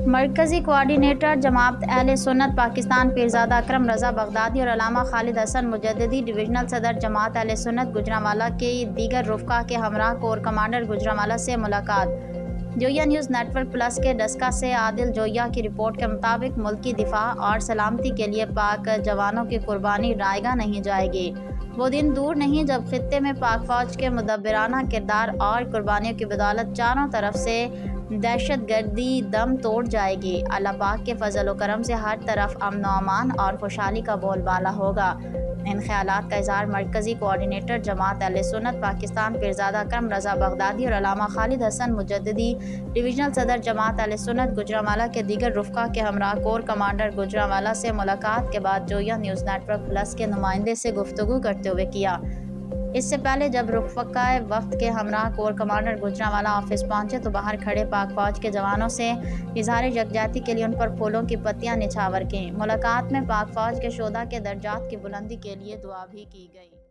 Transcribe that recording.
मरकज़ी कोआर्डिनेटर जमात अहले सुन्नत पाकिस्तान पीरज़ादा अकरम रज़ा बगदादी और अल्लामा खालिद हसन मुजद्दिदी, डिविजनल सदर जमात अहले सुन्नत गुजरांवाला के दीगर रुफ़का के हमरा कोर कमांडर गुजरांवाला से मुलाकात। जोया न्यूज़ नेटवर्क प्लस के डस्का से आदिल जोया की रिपोर्ट के मुताबिक मुल्की दिफा और सलामती के लिए पाक जवानों की कुर्बानी रायगा नहीं जाएगी। वो दिन दूर नहीं जब खित्ते में पाक फौज के मुदब्बिराना किरदार और कुर्बानियों की बदौलत चारों तरफ से दहशत गर्दी दम तोड़ जाएगी। अल्लाह पाक के फजल व करम से हर तरफ अमन व अमान और खुशहाली का बोलबाला होगा। इन ख्यालात का इज़हार मरकज़ी कोआर्डिनेटर जमात अहले सुन्नत पाकिस्तान पीरज़ादा अकरम रज़ा बगदादी और अल्लामा खालिद हसन मुजद्दिदी, डिविजनल सदर जमात अहले सुन्नत गुजरांवाला के दीगर रुफ़का के हमरा कोर कमांडर गुजरांवाला से मुलाकात के बाद जोया न्यूज़ नेटवर्क प्लस के नुमाइंदे से गुफ्तगू करते हुए किया। इससे पहले जब रुफ़का वक्त के हमरा कोर कमांडर गुजरांवाला ऑफिस पहुंचे तो बाहर खड़े पाक फौज के जवानों से इज़हार यकजहती के लिए उन पर फूलों की पत्तियां निछावर कीं। मुलाकात में पाक फौज के शोधा के दर्जात की बुलंदी के लिए दुआ भी की गई।